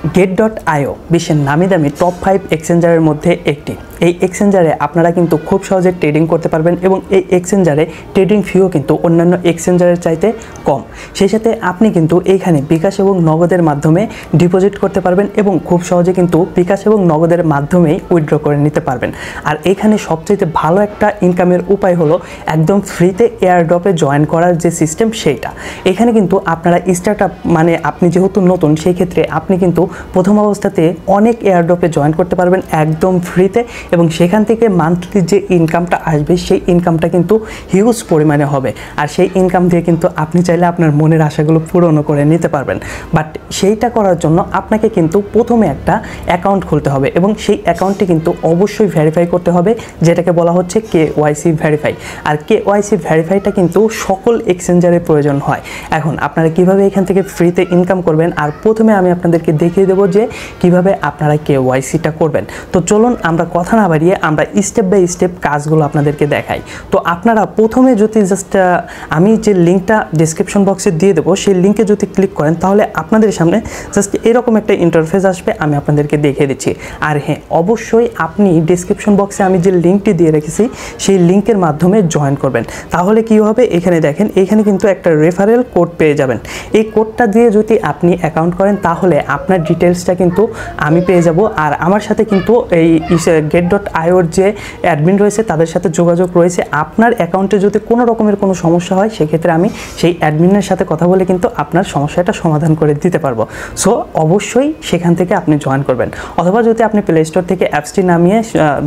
Get.io বিশ্বের নামি দামি টপ 5 এক্সচেঞ্জারের মধ্যে একটি। এই এক্সচেঞ্জারে আপনারা কিন্তু খুব সহজে ট্রেডিং করতে পারবেন এবং এই এক্সচেঞ্জারে ট্রেডিং ফিও কিন্তু অন্যান্য এক্সচেঞ্জারের চাইতে কম। সেই সাথে আপনি কিন্তু এইখানে বিকাশ এবং নগদের মাধ্যমে ডিপোজিট করতে পারবেন এবং খুব সহজে কিন্তু বিকাশ এবং নগদের মাধ্যমেই উইথড্র করে নিতে পারবেন। আর এখানে সবচেয়ে ভালো একটা ইনকামের উপায় হলো একদম ফ্রিতে এয়ারড্রপে জয়েন করার যে সিস্টেম সেইটা। এখানে কিন্তু আপনারা স্টার্টআপ মানে আপনি যেহেতু নতুন সেই ক্ষেত্রে আপনি কিন্তু প্রথম অবস্থাতে অনেক এয়ারড্রপে জয়েন করতে পারবেন একদম ফ্রিতে এবং সেখান থেকে মান্থলি যে ইনকামটা আসবে সেই ইনকামটা কিন্তু হিউজ পরিমাণে হবে। আর সেই ইনকাম দিয়ে কিন্তু আপনি চাইলে আপনার মনের আশাগুলো পূরণ করে নিতে পারবেন। বাট সেইটা করার জন্য আপনাকে কিন্তু প্রথমে একটা অ্যাকাউন্ট খুলতে হবে এবং সেই অ্যাকাউন্টটি কিন্তু অবশ্যই ভেরিফাই করতে হবে, যেটাকে বলা হচ্ছে KYC ভেরিফাই। আর KYC ভেরিফাইটা কিন্তু সকল এক্সচেঞ্জারে প্রয়োজন হয়। এখন আপনারা কিভাবে এখান থেকে ফ্রিতে ইনকাম করবেন, আর প্রথমে আমি আপনাদেরকে দেখিয়ে দেবো যে কিভাবে আপনারা KYCটা করবেন। তো চলুন আমরা কথা না বাড়িয়ে আমরা স্টেপ বাই স্টেপ কাজগুলো আপনাদেরকে দেখাই। তো আপনারা প্রথমে যদি জাস্ট আমি যে লিঙ্কটা ডেসক্রিপশন বক্সে দিয়ে দেবো সেই লিঙ্কে যদি ক্লিক করেন তাহলে আপনাদের সামনে জাস্ট এরকম একটা ইন্টারফেস আসবে, আমি আপনাদেরকে দেখিয়ে দিচ্ছি। আর হ্যাঁ, অবশ্যই আপনি ডেসক্রিপশন বক্সে আমি যে লিঙ্কটি দিয়ে রেখেছি সেই লিঙ্কের মাধ্যমে জয়েন করবেন। তাহলে কি হবে, এখানে দেখেন এখানে কিন্তু একটা রেফারেল কোড পেয়ে যাবেন। এই কোডটা দিয়ে যদি আপনি অ্যাকাউন্ট করেন তাহলে আপনার ডিটেলসটা কিন্তু আমি পেয়ে যাব। আর আমার সাথে কিন্তু এই Get.ioর যে অ্যাডমিন রয়েছে তাদের সাথে যোগাযোগ রয়েছে। আপনার অ্যাকাউন্টে যদি কোনো রকমের কোনো সমস্যা হয় সেক্ষেত্রে আমি সেই অ্যাডমিনের সাথে কথা বলে কিন্তু আপনার সমস্যাটা সমাধান করে দিতে পারবো। সো অবশ্যই সেখান থেকে আপনি জয়েন করবেন, অথবা যদি আপনি প্লে স্টোর থেকে অ্যাপসটি নামিয়ে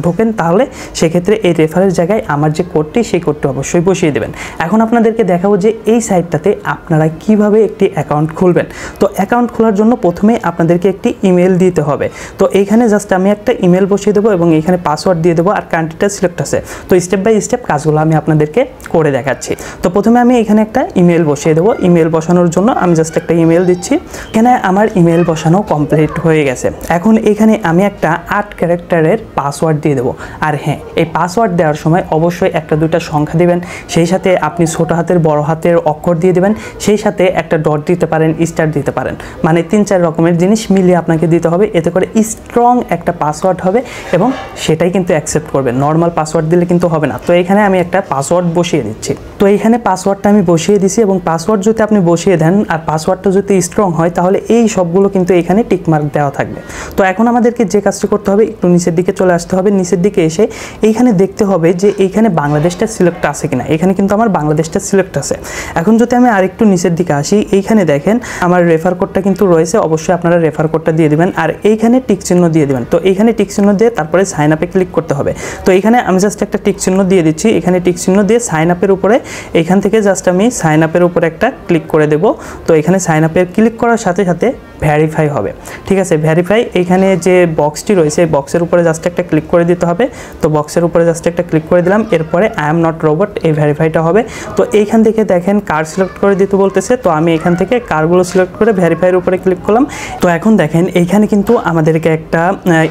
ঢোকেন তাহলে সেক্ষেত্রে এই রেফারের জায়গায় আমার যে কোডটি সেই কোডটি অবশ্যই বসিয়ে দেবেন। এখন আপনাদেরকে দেখাবো যে এই সাইটটাতে আপনারা কিভাবে একটি অ্যাকাউন্ট খুলবেন। তো অ্যাকাউন্ট খোলার জন্য প্রথমে আপনাদেরকে একটি ইমেল দিতে হবে। তো এইখানে জাস্ট আমি একটা ইমেল বসিয়ে দেবো এবং এইখানে পাসওয়ার্ড দিয়ে দেবো আর কান্ট্রিটা সিলেক্ট আছে। তো স্টেপ বাই স্টেপ কাজগুলো আমি আপনাদেরকে করে দেখাচ্ছি। তো প্রথমে আমি এখানে একটা ইমেল বসিয়ে দেবো। ইমেল বসানোর জন্য আমি জাস্ট একটা ইমেল দিচ্ছি। এখানে আমার ইমেল বসানো কমপ্লিট হয়ে গেছে। এখন এখানে আমি একটা 8 ক্যারেক্টারের পাসওয়ার্ড দিয়ে দেবো। আর হ্যাঁ, এই পাসওয়ার্ড দেওয়ার সময় অবশ্যই একটা দুইটা সংখ্যা দিবেন, সেই সাথে আপনি ছোটো হাতের বড় হাতের অক্ষর দিয়ে দেবেন, সেই সাথে একটা ডট দিতে পারেন, স্টার দিতে পারেন, মানে 3-4 রকমের জিনিস মিলিয়ে আপনাকে দিতে হবে। এতে করে স্ট্রং একটা পাসওয়ার্ড হবে এবং সেটাই কিন্তু অ্যাকসেপ্ট করবে। নর্মাল পাসওয়ার্ড দিলে কিন্তু হবে না। তো এখানে আমি একটা পাসওয়ার্ড বসিয়ে দিচ্ছি। তো এইখানে পাসওয়ার্ডটা আমি বসিয়ে দিছি এবং পাসওয়ার্ড যদি আপনি বসিয়ে দেন আর পাসওয়ার্ডটা যদি স্ট্রং হয় তাহলে এই সবগুলো কিন্তু এখানে টিকমার্ক দেওয়া থাকবে। তো এখন আমাদেরকে যে কাজটি করতে হবে, একটু নিচের দিকে চলে আসতে হবে। নিচের দিকে এসে এইখানে দেখতে হবে যে এইখানে বাংলাদেশটা সিলেক্ট আছে কিনা। এখানে কিন্তু আমার বাংলাদেশটা সিলেক্ট আছে। এখন যদি আমি আরেকটু নিচের দিকে আসি, এইখানে দেখেন আমার রেফার কোডটা কিন্তু রয়েছে। অবশ্যই আপনারা রেফার কোডটা দিয়ে দিবেন আর এইখানে টিক চিহ্ন দিয়ে দিবেন। তো এইখানে টিক চিহ্ন দিয়ে তারপরে সাইন আপে ক্লিক করতে হবে। তো এখানে আমি জাস্ট একটা টিক চিহ্ন দিয়ে দিচ্ছি। এখানে টিক চিহ্ন দিয়ে সাইন আপের উপরে এইখান থেকে জাস্ট আমি সাইন আপের উপরে একটা ক্লিক করে দেব। তো এখানে সাইন আপে ক্লিক করার সাথে সাথে ভেরিফাই হবে। ঠিক আছে, ভেরিফাই এইখানে যে বক্সটি রয়েছে এই বক্সের উপরে জাস্ট একটা ক্লিক করে দিতে হবে। তো বক্সের উপরে জাস্ট একটা ক্লিক করে দিলাম। এরপরে আই এম নট রোবট এই ভেরিফাইটা হবে। তো এইখান থেকে দেখেন কার সিলেক্ট করে দিতে বলতেছে। তো আমি এখান থেকে কারগুলো সিলেক্ট করে ভেরিফাইয়ের উপরে ক্লিক করলাম। তো এখন দেখেন এইখানে কিন্তু আমাদেরকে একটা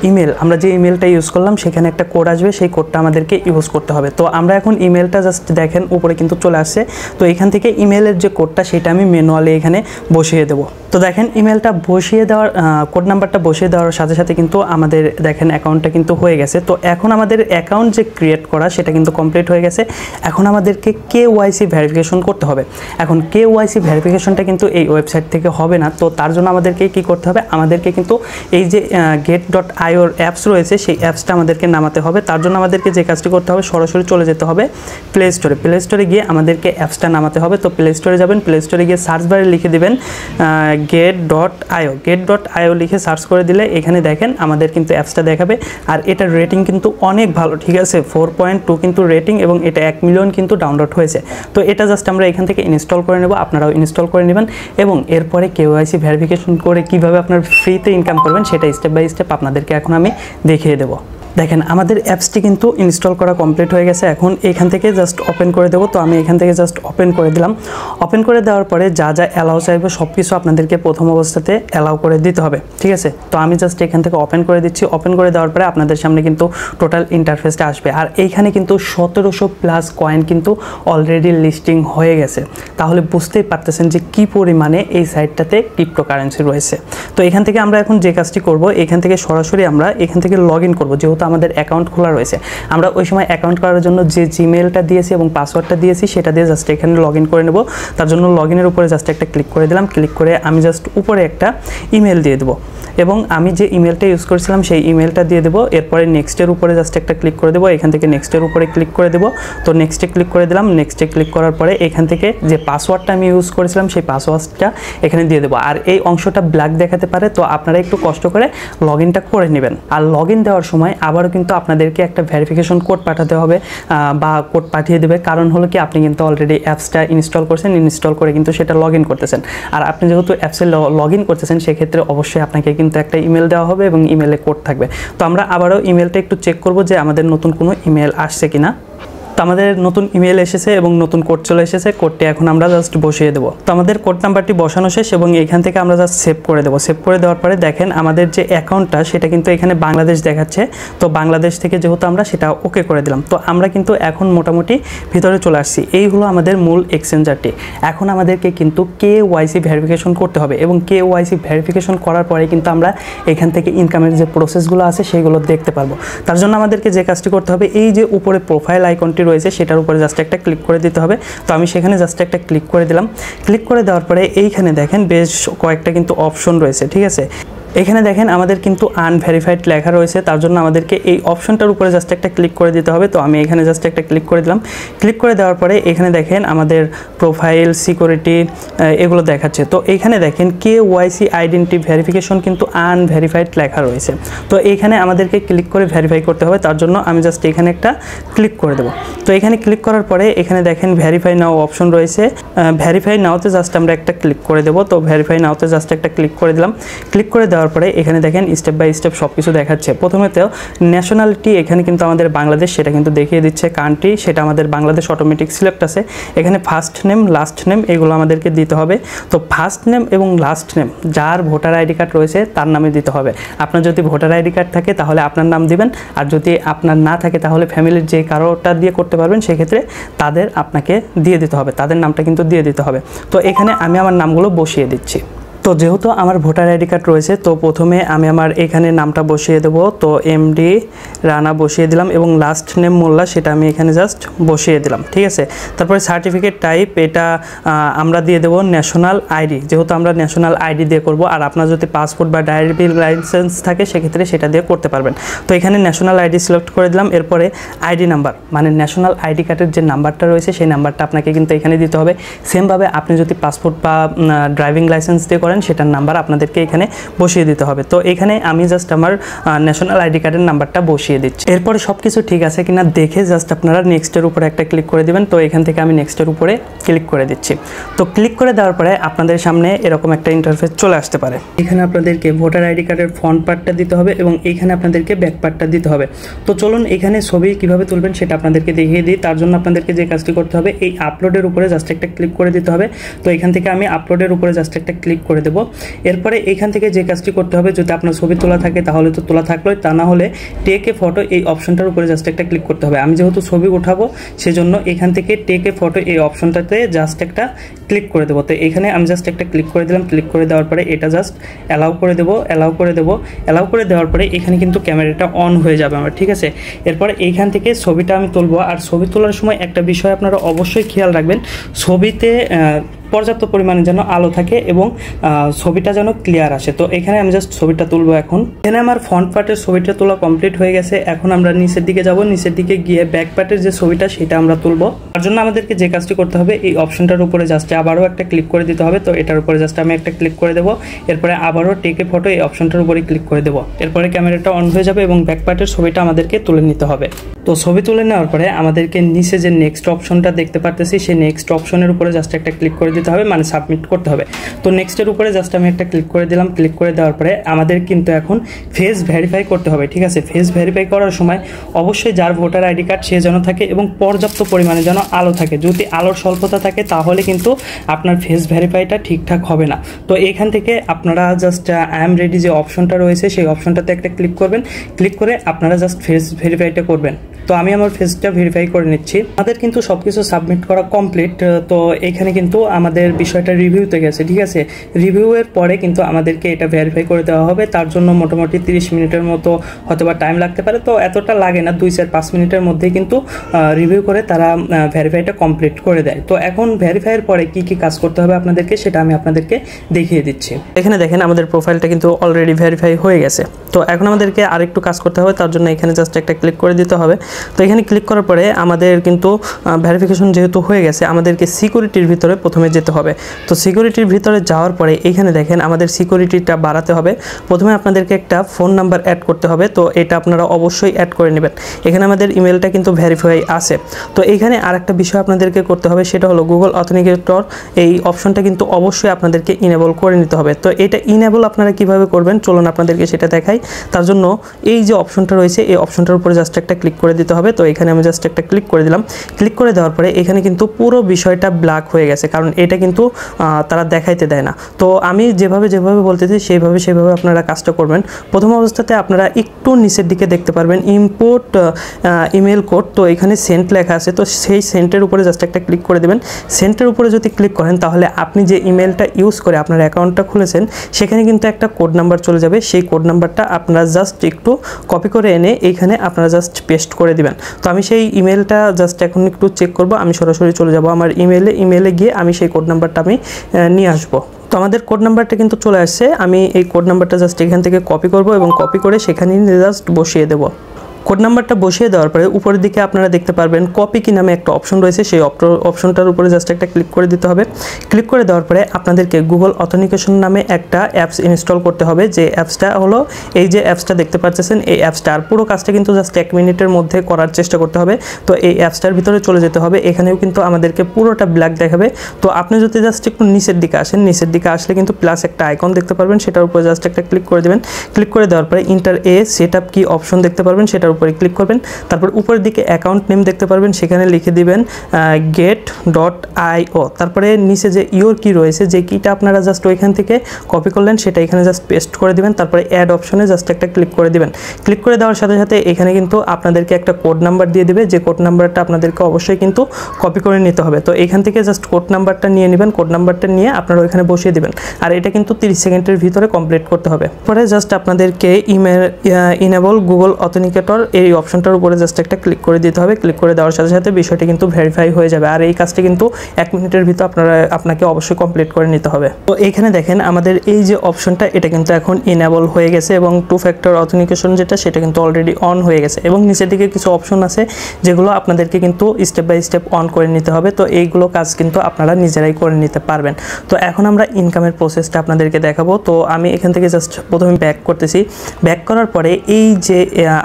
ইমেল, আমরা যে ইমেলটা ইউজ করলাম সেখানে একটা কোড আসবে, সেই কোডটা আমাদেরকে ইউজ করতে হবে। তো আমরা এখন ইমেলটা জাস্ট দেখেন উপরে কিন্তু চলে আসছে। তো এখান থেকে ইমেলের যে কোডটা সেটা আমি ম্যানুয়ালি এখানে বসিয়ে দেবো। তো দেখেন ইমেলটা বসিয়ে দেওয়ার কোড নাম্বারটা বসিয়ে দেওয়ার সাথে সাথে কিন্তু আমাদের দেখেন অ্যাকাউন্টটা কিন্তু হয়ে গেছে। তো এখন আমাদের অ্যাকাউন্ট যে ক্রিয়েট করা সেটা কিন্তু কমপ্লিট হয়ে গেছে। এখন আমাদেরকে KYC ভেরিফিকেশন করতে হবে। এখন KYC ভেরিফিকেশনটা কিন্তু এই ওয়েবসাইট থেকে হবে না। তো তার জন্য আমাদেরকে কি করতে হবে, আমাদেরকে কিন্তু এই যে Get.ioর অ্যাপস রয়েছে সেই অ্যাপসটা আমাদেরকে নামাতে হবে। তার জন্য আমাদেরকে যে কাজটি করতে হবে, সরাসরি চলে যেতে হবে প্লে স্টোরে। প্লে স্টোরে গিয়ে আমাদেরকে অ্যাপসটা নামাতে হবে। তো প্লে স্টোরে যাবেন, প্লে স্টোরে গিয়ে সার্চ বারে লিখে দেবেন Get.io লিখে সার্চ করে দিলে এখানে দেখেন আমাদের কিন্তু অ্যাপসটা দেখাবে। আর এটার রেটিং কিন্তু অনেক ভালো, ঠিক আছে, 4.2 কিন্তু রেটিং এবং এটা 1 মিলিয়ন কিন্তু ডাউনলোড হয়েছে। তো এটা জাস্ট আমরা এখান থেকে ইনস্টল করে নেব, আপনারাও ইনস্টল করে নেবেন এবং এরপরে KYC ভেরিফিকেশন করে কিভাবে আপনার ফ্রিতে ইনকাম করবেন সেটা স্টেপ বাই স্টেপ আপনাদেরকে এখন আমি দেখিয়ে দেবো। দেখেন আমাদের অ্যাপসটি কিন্তু ইনস্টল করা কমপ্লিট হয়ে গেছে। এখন এখান থেকে জাস্ট ওপেন করে দেবো। তো আমি এখান থেকে জাস্ট ওপেন করে দিলাম। ওপেন করে দেওয়ার পরে যা যা অ্যালাউ চাইবে সব কিছু আপনাদেরকে প্রথম অবস্থাতে অ্যালাউ করে দিতে হবে, ঠিক আছে। তো আমি জাস্ট এখান থেকে ওপেন করে দিচ্ছি। ওপেন করে দেওয়ার পরে আপনাদের সামনে কিন্তু টোটাল ইন্টারফেসটা আসবে। আর এইখানে কিন্তু 1700+ কয়েন কিন্তু অলরেডি লিস্টিং হয়ে গেছে। তাহলে বুঝতেই পারতেছেন যে কী পরিমাণে এই সাইটটাতে ক্রিপ্টোকারেন্সি রয়েছে। তো এখান থেকে আমরা এখন যে কাজটি করব, এখান থেকে সরাসরি আমরা এখান থেকে লগ ইন করবো। যেহেতু আমাদের অ্যাকাউন্ট খোলা রয়েছে, আমরা ওই সময় অ্যাকাউন্ট করার জন্য যে জিমেলটা দিয়েছি এবং পাসওয়ার্ডটা দিয়েছি সেটা দিয়ে জাস্ট এখানে লগ ইন করে নেব। তার জন্য লগ ইনের উপরে জাস্ট একটা ক্লিক করে দিলাম। ক্লিক করে আমি জাস্ট উপরে একটা ইমেল দিয়ে দেবো এবং আমি যে ইমেলটা ইউজ করেছিলাম সেই ইমেলটা দিয়ে দেবো। এরপরে নেক্সটের উপরে জাস্ট একটা ক্লিক করে দেবো। এখান থেকে নেক্সটের উপরে ক্লিক করে দেবো। তো নেক্সটে ক্লিক করে দিলাম। নেক্সটে ক্লিক করার পরে এখান থেকে যে পাসওয়ার্ডটা আমি ইউজ করেছিলাম সেই পাসওয়ার্ডটা এখানে দিয়ে দেবো। আর এই অংশটা ব্ল্যাক দেখাতে পারে, তো আপনারা একটু কষ্ট করে লগ ইনটা করে নেবেন। আর লগ ইন দেওয়ার সময় আবারও কিন্তু আপনাদেরকে একটা ভেরিফিকেশন কোড পাঠাতে হবে বা কোড পাঠিয়ে দেবে। কারণ হলো কি, আপনি কিন্তু অলরেডি অ্যাপসটা ইনস্টল করছেন, ইনস্টল করে কিন্তু সেটা লগ ইন করতেছেন। আর আপনি যেহেতু অ্যাপসে লগ ইন করতেছেন সেক্ষেত্রে অবশ্যই আপনাকে কিন্তু একটা ইমেল দেওয়া হবে এবং ইমেলে কোড থাকবে। তো আমরা আবারও ইমেলটা একটু চেক করব যে আমাদের নতুন কোনো ইমেল আসছে কিনা। তো আমাদের নতুন ইমেল এসেছে এবং নতুন কোড চলে এসেছে। কোডটি এখন আমরা জাস্ট বসিয়ে দেবো। তো আমাদের কোড নাম্বারটি বসানো শেষ এবং এখান থেকে আমরা জাস্ট সেভ করে দেবো। সেভ করে দেওয়ার পরে দেখেন আমাদের যে অ্যাকাউন্টটা সেটা কিন্তু এখানে বাংলাদেশ দেখাচ্ছে। তো বাংলাদেশ থেকে যেহেতু আমরা সেটা ওকে করে দিলাম। তো আমরা কিন্তু এখন মোটামুটি ভিতরে চলে আসছি। এই হলো আমাদের মূল এক্সচেঞ্জারটি। এখন আমাদেরকে কিন্তু KYC ভেরিফিকেশন করতে হবে এবং KYC ভেরিফিকেশন করার পরে কিন্তু আমরা এখান থেকে ইনকামের যে প্রসেসগুলো আছে সেগুলো দেখতে পারবো। তার জন্য আমাদেরকে যে কাজটি করতে হবে, এই যে উপরে প্রোফাইল আইকনটি রয়েছে সেটার উপরে জাস্ট একটা ক্লিক করে দিতে হবে। তো আমি সেখানে জাস্ট একটা ক্লিক করে দিলাম। ক্লিক করে দেওয়ার পরে এইখানে দেখেন বেশ কয়েকটা কিন্তু অপশন রয়েছে, ঠিক আছে। এখানে দেখেন আমাদের কিন্তু আনভেরিফাইড লেখা রয়েছে, তার জন্য আমাদেরকে এই অপশনটার উপরে জাস্ট একটা ক্লিক করে দিতে হবে। তো আমি এখানে জাস্ট একটা ক্লিক করে দিলাম। ক্লিক করে দেওয়ার পরে এখানে দেখেন আমাদের প্রোফাইল, সিকিউরিটি এগুলো দেখাচ্ছে। তো এখানে দেখেন KYC আইডেন্টি ভেরিফিকেশন কিন্তু আনভেরিফাইড লেখা রয়েছে। তো এখানে আমাদেরকে ক্লিক করে ভেরিফাই করতে হবে। তার জন্য আমি জাস্ট এখানে একটা ক্লিক করে দেবো। তো এখানে ক্লিক করার পরে এখানে দেখেন ভেরিফাই নাও অপশন রয়েছে। ভেরিফাই নাওতে জাস্ট আমরা একটা ক্লিক করে দেবো। তো ভেরিফাই নাওতে জাস্ট একটা ক্লিক করে দিলাম। ক্লিক করে দেওয়ার পরে এখানে দেখেন স্টেপ বাই স্টেপ সব কিছু দেখাচ্ছে। প্রথমে তো ন্যাশনালিটি এখানে কিন্তু আমাদের বাংলাদেশ, সেটা কিন্তু দেখিয়ে দিচ্ছে। কান্ট্রি সেটা আমাদের বাংলাদেশ অটোমেটিক সিলেক্ট আছে। এখানে ফার্স্ট নেম, লাস্ট নেম এগুলো আমাদেরকে দিতে হবে। তো ফার্স্ট নেম এবং লাস্ট নেম যার ভোটার আইডি কার্ড রয়েছে তার নামে দিতে হবে। আপনার যদি ভোটার আইডি কার্ড থাকে তাহলে আপনার নাম দিবেন, আর যদি আপনার না থাকে তাহলে ফ্যামিলির যে কারোটা দিয়ে করতে পারবেন সেক্ষেত্রে তাদের আপনাকে দিয়ে দিতে হবে, তাদের নামটা কিন্তু দিয়ে দিতে হবে। তো এখানে আমি আমার নামগুলো বসিয়ে দিচ্ছি। তো যেহেতু আমার ভোটার আইডি কার্ড রয়েছে, তো প্রথমে আমি আমার এখানে নামটা বসিয়ে দেবো। তো MD রানা বসিয়ে দিলাম এবং লাস্ট নেম মোল্লা সেটা আমি এখানে জাস্ট বসিয়ে দিলাম, ঠিক আছে। তারপরে সার্টিফিকেট টাইপ এটা আমরা দিয়ে দেবো ন্যাশনাল আইডি, যেহেতু আমরা ন্যাশনাল আইডি দিয়ে করব। আর আপনার যদি পাসপোর্ট বা ড্রাইভিং লাইসেন্স থাকে সেক্ষেত্রে সেটা দিয়ে করতে পারবেন। তো এখানে ন্যাশনাল আইডি সিলেক্ট করে দিলাম। এরপরে আইডি নাম্বার মানে ন্যাশনাল আইডি কার্ডের যে নাম্বারটা রয়েছে সেই নাম্বারটা আপনাকে কিন্তু এখানে দিতে হবে। সেমভাবে আপনি যদি পাসপোর্ট বা ড্রাইভিং লাইসেন্স দিয়ে করেন সেটার নাম্বার আপনাদেরকে এখানে বসিয়ে দিতে হবে। তো এখানে আমি জাস্ট আমার ন্যাশনাল আইডি কার্ডের নাম্বারটা বসিয়ে দিচ্ছি। এরপরে সব কিছু ঠিক আছে কিনা দেখে জাস্ট আপনারা নেক্সটের উপরে একটা ক্লিক করে দিবেন। তো এখান থেকে আমি নেক্সটের উপরে ক্লিক করে দিচ্ছি। তো ক্লিক করে দেওয়ার পরে আপনাদের সামনে এরকম একটা ইন্টারফেস চলে আসতে পারে। এখানে আপনাদেরকে ভোটার আইডি কার্ডের ফ্রন্ট পার্টটা দিতে হবে এবং এখানে আপনাদেরকে ব্যাক পার্টটা দিতে হবে। তো চলুন এখানে ছবি কিভাবে তুলবেন সেটা আপনাদেরকে দেখিয়ে দিই। তার জন্য আপনাদেরকে যে কাজটি করতে হবে, এই আপলোডের উপরে জাস্ট একটা ক্লিক করে দিতে হবে। তো এখান থেকে আমি আপলোডের উপরে জাস্ট একটা ক্লিক করে দেবো। এরপরে এখান থেকে যে কাজটি করতে হবে, যদি আপনার ছবি তোলা থাকে তাহলে তো তোলা থাকলো, তা না হলে টেক এ ফটো এই অপশনটার উপরে জাস্ট একটা ক্লিক করতে হবে। আমি যেহেতু ছবি উঠাবো সেজন্য এখান থেকে টেক এ ফটো এই অপশনটাতে জাস্ট একটা ক্লিক করে দেবো। তো এখানে আমি জাস্ট একটা ক্লিক করে দিলাম। ক্লিক করে দেওয়ার পরে এটা জাস্ট অ্যালাউ করে দেবো। অ্যালাউ করে দেওয়ার পরে এখানে কিন্তু ক্যামেরাটা অন হয়ে যাবে আমার, ঠিক আছে। এরপরে এইখান থেকে ছবিটা আমি তুলবো। আর ছবি তোলার সময় একটা বিষয় আপনারা অবশ্যই খেয়াল রাখবেন, ছবিতে পর্যাপ্ত পরিমাণে যেন আলো থাকে এবং ছবিটা যেন ক্লিয়ার আসে। তো এখানে আমি জাস্ট ছবিটা তুলবো। এখন এখানে আমার ফ্রন্ট পার্টের ছবিটা তোলা কমপ্লিট হয়ে গেছে। এখন আমরা নিচের দিকে যাব, নিচের দিকে গিয়ে ব্যাক পার্টের যে ছবিটা সেটা আমরা তুলবো। তার জন্য আমাদেরকে যে কাজটি করতে হবে, এই অপশনটার উপরে জাস্ট আবারও একটা ক্লিক করে দিতে হবে। তো এটার উপরে জাস্ট আমি একটা ক্লিক করে দেবো। এরপরে আবারও টেক এ ফটো এই অপশনটার উপরে ক্লিক করে দেবো। এরপরে ক্যামেরাটা অন হয়ে যাবে এবং ব্যাক পার্টের ছবিটা আমাদেরকে তুলে নিতে হবে। তো ছবি তুলে নেওয়ার পরে আমাদেরকে নিচে যে নেক্সট অপশনটা দেখতে পারতেছি সেই নেক্সট অপশনের উপরে জাস্ট একটা ক্লিক করে দিতে হবে, মানে সাবমিট করতে হবে। তো নেক্সটের উপরে জাস্ট আমি একটা ক্লিক করে দিলাম। ক্লিক করে দেওয়ার পরে আমাদের কিন্তু এখন ফেস ভেরিফাই করতে হবে, ঠিক আছে। ফেস ভেরিফাই করার সময় অবশ্যই যার ভোটার আইডি কার্ড সে যেন থাকে এবং পর্যাপ্ত পরিমাণে যেন আলো থাকে। যদি আলোর স্বল্পতা থাকে তাহলে কিন্তু আপনার ফেস ভেরিফাইটা ঠিকঠাক হবে না। তো এখান থেকে আপনারা জাস্ট আই এম রেডি যে অপশনটা রয়েছে সেই অপশনটাতে একটা ক্লিক করবেন। ক্লিক করে আপনারা জাস্ট ফেস ভেরিফাইটা করবেন। তো আমি আমার ফেসটা ভেরিফাই করে নিচ্ছি। আমাদের কিন্তু সব কিছু সাবমিট করা কমপ্লিট। তো এখানে কিন্তু আমাদের বিষয়টা রিভিউতে গেছে, ঠিক আছে। রিভিউয়ের পরে কিন্তু আমাদেরকে এটা ভেরিফাই করে দেওয়া হবে। তার জন্য মোটামুটি 30 মিনিটের মতো হয়তো বা টাইম লাগতে পারে। তো এতটা লাগে না, 2-4-5 মিনিটের মধ্যেই কিন্তু রিভিউ করে তারা ভেরিফাইটা কমপ্লিট করে দেয়। তো এখন ভেরিফাইয়ের পরে কি কি কাজ করতে হবে আপনাদেরকে সেটা আমি আপনাদেরকে দেখিয়ে দিচ্ছি। এখানে দেখেন আমাদের প্রোফাইলটা কিন্তু অলরেডি ভেরিফাই হয়ে গেছে। তো এখন আমাদেরকে আরেকটু কাজ করতে হবে, তার জন্য এখানে জাস্ট একটা ক্লিক করে দিতে হবে। তো এখানে ক্লিক করার পরে আমাদের কিন্তু ভেরিফিকেশন যেহেতু হয়ে গেছে আমাদেরকে সিকিউরিটির ভিতরে প্রথমে যেতে হবে। তো সিকিউরিটির ভিতরে যাওয়ার পরে এখানে দেখেন আমাদের সিকিউরিটিটা বাড়াতে হবে। প্রথমে আপনাদেরকে একটা ফোন নাম্বার অ্যাড করতে হবে। তো এটা আপনারা অবশ্যই অ্যাড করে নেবেন। এখানে আমাদের ইমেলটা কিন্তু ভেরিফাই আছে। তো এখানে আরেকটা বিষয় আপনাদেরকে করতে হবে, সেটা হলো গুগল অথেন্টিকেটর। এই অপশনটা কিন্তু অবশ্যই আপনাদেরকে ইনেবল করে নিতে হবে। তো এটা ইনেবল আপনারা কিভাবে করবেন চলুন আপনাদেরকে সেটা দেখাই। তার জন্য এই যে অপশনটা রয়েছে এই অপশনটার উপরে জাস্ট একটা ক্লিক করে দিতে হবে। তো এখানে আমি জাস্ট একটা ক্লিক করে দিলাম। ক্লিক করে দেওয়ার পরে এখানে কিন্তু পুরো বিষয়টা ব্ল্যাক হয়ে গেছে, কারণ এটা কিন্তু তারা দেখাইতে দেয় না। তো আমি যেভাবে বলতেছি সেইভাবে আপনারা কাজটা করবেন। প্রথম অবস্থাতে আপনারা একটু নিচের দিকে দেখতে পারবেন ইম্পোর্ট ইমেল কোড। তো এখানে সেন্ট লেখা আছে, তো সেই সেন্টের উপরে জাস্ট একটা ক্লিক করে দেবেন। সেন্টের উপরে যদি ক্লিক করেন তাহলে আপনি যে ইমেলটা ইউজ করে আপনার অ্যাকাউন্টটা খুলেছেন সেখানে কিন্তু একটা কোড নাম্বার চলে যাবে। সেই কোড নাম্বারটা আপনারা জাস্ট একটু কপি করে এনে এইখানে আপনারা জাস্ট পেস্ট করে দিবেন। তো আমি সেই ইমেলটা জাস্ট এখন একটু চেক করব। আমি সরাসরি চলে যাব আমার ইমেলে গিয়ে আমি সেই কোড নাম্বারটা আমি নিয়ে আসবো। তো আমাদের কোড নাম্বারটা কিন্তু চলে আসছে। আমি এই কোড নাম্বারটা জাস্ট এখান থেকে কপি করব এবং কপি করে সেখানেই জাস্ট বসিয়ে দেবো। কোড নাম্বারটা বসিয়ে দেওয়ার পরে উপরের দিকে আপনারা দেখতে পারবেন কপি কি নামে একটা অপশন রয়েছে, সেই অপশনটার উপরে জাস্ট একটা ক্লিক করে দিতে হবে। ক্লিক করে দেওয়ার পরে আপনাদেরকে গুগল অথেন্টিকেশন নামে একটা অ্যাপস ইনস্টল করতে হবে। যে অ্যাপসটা হলো এই যে অ্যাপসটা দেখতে পাচ্ছেন, এই অ্যাপসটার পুরো কাজটা কিন্তু জাস্ট 1 মিনিটের মধ্যে করার চেষ্টা করতে হবে। তো এই অ্যাপসটার ভিতরে চলে যেতে হবে। এখানেও কিন্তু আমাদেরকে পুরোটা ব্ল্যাক দেখাবে। তো আপনি যদি জাস্ট একটু নিচের দিকে আসেন, নিচের দিকে আসলে কিন্তু প্লাস একটা আইকন দেখতে পারবেন, সেটার উপরে জাস্ট একটা ক্লিক করে দেবেন। ক্লিক করে দেওয়ার পরে ইন্টার এ সেটআপ কি অপশন দেখতে পারবেন, সেটার উপরে ক্লিক করবেন। তারপর উপরের দিকে অ্যাকাউন্ট নেম দেখতে পারবেন, সেখানে লিখে দিবেন get.io। তারপরে নিচে যে ইওর কি রয়েছে, যে কিটা আপনারা জাস্ট ওইখান থেকে কপি করলেন সেটা এখানে জাস্ট পেস্ট করে দিবেন। তারপরে অ্যাড অপশনে জাস্ট একটা ক্লিক করে দিবেন। ক্লিক করে দেওয়ার সাথে সাথে এখানে কিন্তু আপনাদেরকে একটা কোড নাম্বার দিয়ে দিবে, যে কোড নাম্বারটা আপনাদেরকে অবশ্যই কিন্তু কপি করে নিতে হবে। তো এখান থেকে জাস্ট কোড নাম্বারটা নিয়ে নেবেন। কোড নাম্বারটা নিয়ে আপনারা ওইখানে বসিয়ে দিবেন। আর এটা কিন্তু 30 সেকেন্ডের ভিতরে কমপ্লিট করতে হবে। পরে জাস্ট আপনাদেরকে ইনেবল গুগল অথেন্টিকেটর এই অপশনটার উপরে জাস্ট একটা ক্লিক করে দিতে হবে। ক্লিক করে দেওয়ার সাথে সাথে বিষয়টা কিন্তু ভেরিফাই হয়ে যাবে। আর এই কাজটা কিন্তু 1 মিনিটের ভিতর আপনাকে অবশ্যই কমপ্লিট করে নিতে হবে। তো এখানে দেখেন আমাদের এই যে অপশনটা এটা কিন্তু এখন ইনেবল হয়ে গেছে এবং 2 ফ্যাক্টর অথেন্টিকেশন যেটা সেটা কিন্তু অলরেডি অন হয়ে গেছে। এবং নিচের দিকে কিছু অপশন আছে যেগুলো আপনাদেরকে কিন্তু স্টেপ বাই স্টেপ অন করে নিতে হবে। তো এইগুলো কাজ কিন্তু আপনারা নিজেরাই করে নিতে পারবেন। তো এখন আমরা ইনকামের প্রসেসটা আপনাদেরকে দেখাবো। তো আমি এখান থেকে জাস্ট প্রথমে ব্যাক করতেছি। ব্যাক করার পরে এই যে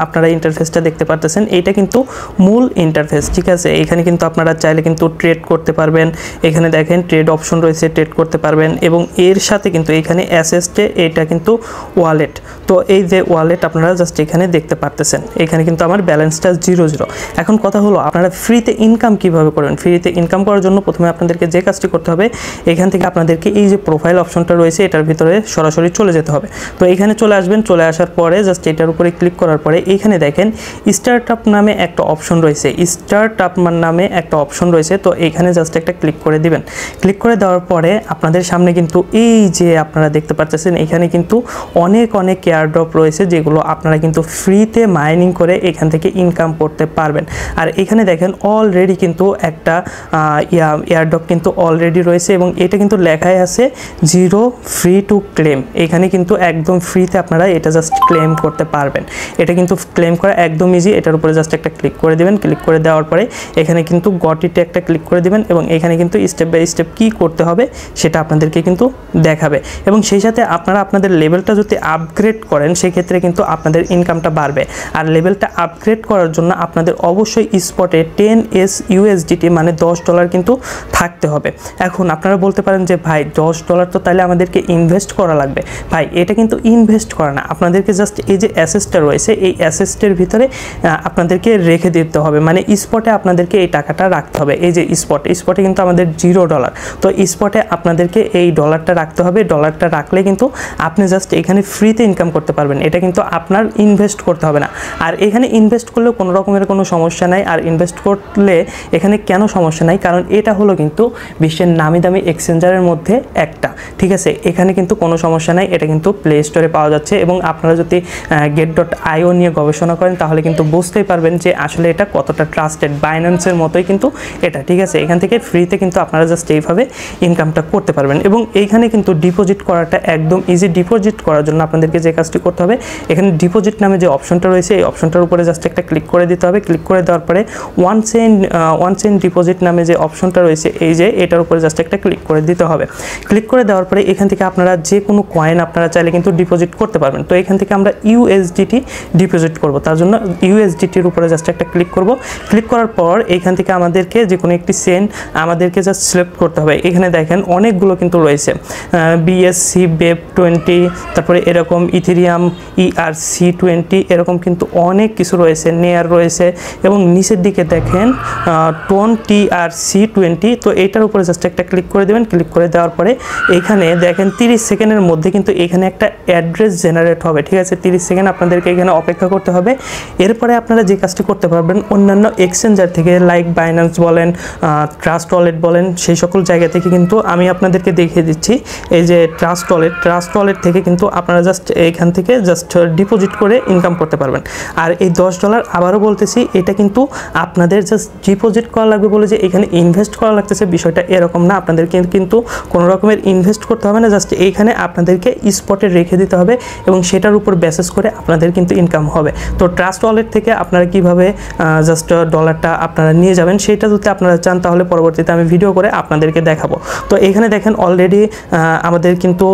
আপনারা ইন্টারফেসটা দেখতে পারতেছেন, এইটা কিন্তু মূল ইন্টারফেস, ঠিক আছে। এখানে কিন্তু আপনারা চাইলে কিন্তু ট্রেড করতে পারবেন। এখানে দেখেন ট্রেড অপশন রয়েছে, ট্রেড করতে পারবেন। এবং এর সাথে কিন্তু এখানে অ্যাসেস্টে এটা কিন্তু ওয়ালেট। তো এই যে ওয়ালেট আপনারা জাস্ট এখানে দেখতে পারতেছেন, এখানে কিন্তু আমার ব্যালেন্সটা 0 এখন কথা হলো আপনারা ফ্রিতে ইনকাম কিভাবে করবেন। ফ্রিতে ইনকাম করার জন্য প্রথমে আপনাদেরকে যে কাজটি করতে হবে, এখান থেকে আপনাদেরকে এই যে প্রোফাইল অপশনটা রয়েছে এটার ভিতরে সরাসরি চলে যেতে হবে। তো এখানে চলে আসবেন। চলে আসার পরে জাস্ট এটার উপরে ক্লিক করার পরে এইখানে দেখেন স্টার্টআপ নামে একটা অপশন রয়েছে, স্টার্টআপ নামে একটা অপশন রয়েছে। তো এখানে জাস্ট একটা ক্লিক করে দিবেন। ক্লিক করে দেওয়ার পরে আপনাদের সামনে কিন্তু এই যে আপনারা দেখতে পাচ্ছেন এখানে কিন্তু অনেক এয়ারড্রপ রয়েছে, যেগুলো আপনারা কিন্তু ফ্রিতে মাইনিং করে এখান থেকে ইনকাম করতে পারবেন। আর এখানে দেখেন অলরেডি কিন্তু একটা এয়ারড্রপ কিন্তু অলরেডি রয়েছে এবং এটা কিন্তু লেখাই আছে 0 ফ্রি টু ক্লেম। এখানে কিন্তু একদম ফ্রিতে আপনারা এটা জাস্ট ক্লেম করতে পারবেন। এটা কিন্তু ক্লেম করা করা একদম ইজি। এটার উপরে জাস্ট একটা ক্লিক করে দিবেন। ক্লিক করে দেওয়ার পরে এখানে কিন্তু গট ইটে একটা ক্লিক করে দিবেন এবং এখানে কিন্তু স্টেপ বাই স্টেপ কী করতে হবে সেটা আপনাদেরকে কিন্তু দেখাবে। এবং সেই সাথে আপনারা আপনাদের লেভেলটা যদি আপগ্রেড করেন সেক্ষেত্রে কিন্তু আপনাদের ইনকামটা বাড়বে। আর লেভেলটা আপগ্রেড করার জন্য আপনাদের অবশ্যই স্পটে 10 USDT মানে $10 কিন্তু থাকতে হবে। এখন আপনারা বলতে পারেন যে ভাই $10 তো তাহলে আমাদেরকে ইনভেস্ট করা লাগবে। ভাই এটা কিন্তু ইনভেস্ট করা না, আপনাদেরকে জাস্ট এই যে অ্যাসেসটা রয়েছে এই অ্যাসেসটের ভিতরে আপনাদেরকে রেখে দিতে হবে, মানে স্পটে আপনাদেরকে এই টাকাটা রাখতে হবে। এই যে স্পটে কিন্তু আমাদের $0, তো স্পটে আপনাদেরকে এই ডলারটা রাখতে হবে। ডলারটা রাখলে কিন্তু আপনি জাস্ট এখানে ফ্রিতে ইনকাম করতে পারবেন, এটা কিন্তু আপনার ইনভেস্ট করতে হবে না। আর এখানে ইনভেস্ট করলেও কোনো রকমের কোনো সমস্যা নাই। আর ইনভেস্ট করলে এখানে কেন সমস্যা নাই, কারণ এটা হলো কিন্তু বিশ্বের নামি দামি এক্সচেঞ্জারের মধ্যে একটা, ঠিক আছে। এখানে কিন্তু কোনো সমস্যা নাই, এটা কিন্তু প্লে স্টোরে পাওয়া যাচ্ছে। এবং আপনারা যদি get.io নিয়ে গবেষণা করেন তাহলে কিন্তু বুঝতেই পারবেন যে আসলে এটা কতটা ট্রাস্টেড, বাইন্যান্সের মতোই কিন্তু এটা, ঠিক আছে। এখান থেকে ফ্রিতে কিন্তু আপনারা জাস্ট এইভাবে ইনকামটা করতে পারবেন। এবং এইখানে কিন্তু ডিপোজিট করাটা একদম ইজি। ডিপোজিট করার জন্য আপনাদেরকে যে কাজটি করতে হবে, এখানে ডিপোজিট নামে যে অপশনটা রয়েছে এই অপশনটার উপরে জাস্ট একটা ক্লিক করে দিতে হবে। ক্লিক করে দেওয়ার পরে ওয়ান চেইন ডিপোজিট নামে যে অপশনটা রয়েছে এই যে এটার উপরে জাস্ট একটা ক্লিক করে দিতে হবে। ক্লিক করে দেওয়ার পরে এখান থেকে আপনারা যে কোনো কয়েন আপনারা চাইলে কিন্তু ডিপোজিট করতে পারবেন। তো এখান থেকে আমরা USDT ডিপোজিট করব, তার জন্য USDTর উপরে জাস্ট একটা ক্লিক করব। ক্লিক করার পর এখান থেকে আমাদেরকে যে কোনো একটি চেইন আমাদেরকে জাস্ট সিলেক্ট করতে হবে। এখানে দেখেন অনেকগুলো কিন্তু রয়েছে, BSC BEP20, তারপরে এরকম ইথেরিয়াম ERC20, এরকম কিন্তু অনেক কিছু রয়েছে, নেয়ার রয়েছে। এবং নিচের দিকে দেখেন টোন TRC20, তো এইটার উপরে জাস্ট একটা ক্লিক করে দেবেন। ক্লিক করে দেওয়ার পরে এখানে দেখেন 30 সেকেন্ডের মধ্যে কিন্তু এখানে একটা অ্যাড্রেস জেনারেট হবে, ঠিক আছে। 30 সেকেন্ড আপনাদেরকে এখানে অপেক্ষা করতে হবে। এরপরে আপনারা যে কাজটি করতে পারবেন, অন্যান্য এক্সচেঞ্জার থেকে লাইক বাইন্যান্স বলেন, ট্রাস্ট ওয়ালেট বলেন, সেই সকল জায়গা থেকে কিন্তু আমি আপনাদেরকে দেখিয়ে দিচ্ছি। এই যে ট্রাস্ট ওয়ালেট থেকে কিন্তু আপনারা জাস্ট এখান থেকে জাস্ট ডিপোজিট করে ইনকাম করতে পারবেন। আর এই $10 আবারও বলতেছি, এটা কিন্তু আপনাদের জাস্ট ডিপোজিট করা লাগবে বলে যে এখানে ইনভেস্ট করা লাগতেছে বিষয়টা এরকম না। আপনাদেরকে কিন্তু কোনো রকমের ইনভেস্ট করতে হবে না, জাস্ট এইখানে আপনাদেরকে স্পটে রেখে দিতে হবে এবং সেটার উপর বেসিস করে আপনাদের কিন্তু ইনকাম হবে। তো ট্রাস্ট ওয়ালেট থেকে আপনারা কিভাবে জাস্ট ডলারটা আপনারা নিয়ে যাবেন সেটা যদি আপনারা চান তাহলে পরবর্তীতে আমি ভিডিও করে আপনাদেরকে দেখাবো। তো এখানে দেখেন অলরেডি আমাদের কিন্তু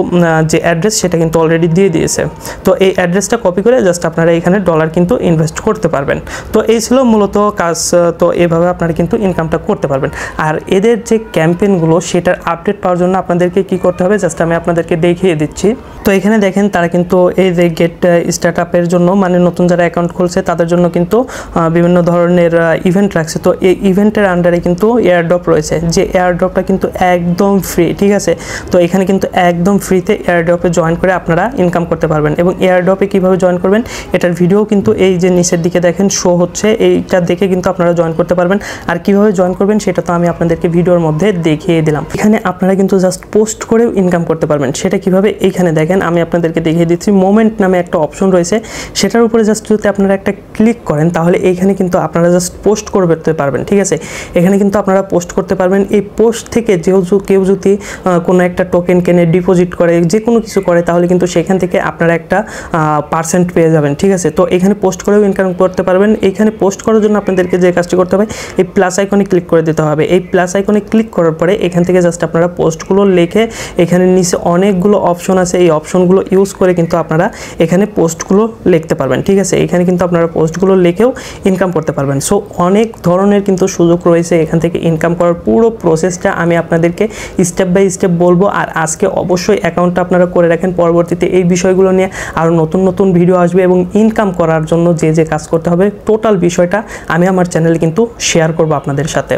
যে অ্যাড্রেস সেটা কিন্তু অলরেডি দিয়ে দিয়েছে। তো এই অ্যাড্রেসটা কপি করে জাস্ট আপনারা এখানে ডলার কিন্তু ইনভেস্ট করতে পারবেন। তো এই ছিল মূলত কাজ। তো এভাবে আপনারা কিন্তু ইনকামটা করতে পারবেন। আর এদের যে ক্যাম্পেইনগুলো সেটার আপডেট পাওয়ার জন্য আপনাদেরকে কি করতে হবে জাস্ট আমি আপনাদেরকে দেখিয়ে দিচ্ছি। তো এখানে দেখেন তারা কিন্তু এই যে গেট স্টার্টআপের জন্য মানে নতুন যারা অ্যাকাউন্ট খুলছে তাদের জন্য কিন্তু বিভিন্ন ধরনের ইভেন্ট রাখছে। তো এই ইভেন্টের আন্ডারে কিন্তু এয়ারড্রপ রয়েছে, যে এয়ারড্রপটা কিন্তু একদম ফ্রি, ঠিক আছে। তো এখানে কিন্তু একদম ফ্রিতে এয়ারড্রপে জয়েন করে আপনারা ইনকাম করতে পারবেন। এবং এয়ারড্রপে কীভাবে জয়েন করবেন এটার ভিডিও কিন্তু এই যে নিচের দিকে দেখেন শো হচ্ছে, এইটা দেখে কিন্তু আপনারা জয়েন করতে পারবেন। আর কীভাবে জয়েন করবেন সেটা তো আমি আপনাদেরকে ভিডিওর মধ্যে দেখিয়ে দিলাম। এখানে আপনারা কিন্তু জাস্ট পোস্ট করেও ইনকাম করতে পারবেন। সেটা কীভাবে এইখানে দেখেন আমি আপনাদেরকে দেখিয়ে দিচ্ছি। মোমেন্ট নামে একটা অপশন রয়েছে, সেটার উপরে জাস্ট যদি আপনারা একটা ক্লিক করেন তাহলে এইখানে কিন্তু আপনারা জাস্ট পোস্ট করতে পারবেন, ঠিক আছে। এখানে কিন্তু আপনারা পোস্ট করতে পারবেন। এই পোস্ট থেকে কেউ যদি কোনো একটা টোকেন কেনে, ডিপোজিট করে, যে কোনো কিছু করে তাহলে কিন্তু সেখান থেকে আপনারা একটা পার্সেন্ট পেয়ে যাবেন, ঠিক আছে। তো এখানে পোস্ট করেও ইনকাম করতে পারবেন। এইখানে পোস্ট করার জন্য আপনাদেরকে যে কাজটি করতে হবে এই প্লাস আইকনে ক্লিক করে দিতে হবে। এই প্লাস আইকনে ক্লিক করার পরে এখান থেকে জাস্ট আপনারা পোস্টগুলো লিখে এখানে নিচে অনেকগুলো অপশন আছে, এই অপশনগুলো ইউজ করে কিন্তু আপনারা এখানে পোস্টগুলো লিখতে পারবেন, ঠিক আছে। এখানে কিন্তু আপনারা পোস্টগুলো লিখেও ইনকাম করতে পারবেন। সো অনেক ধরনের কিন্তু সুযোগ রয়েছে এখান থেকে ইনকাম করার। পুরো প্রসেসটা আমি আপনাদেরকে স্টেপ বাই স্টেপ বলবো। আর আজকে অবশ্যই অ্যাকাউন্টটা আপনারা করে রাখেন, পরবর্তীতে এই বিষয়গুলো নিয়ে আরও নতুন নতুন ভিডিও আসবে এবং ইনকাম করার জন্য যে কাজ করতে হবে টোটাল বিষয়টা আমি আমার চ্যানেলে কিন্তু শেয়ার করবো আপনাদের সাথে।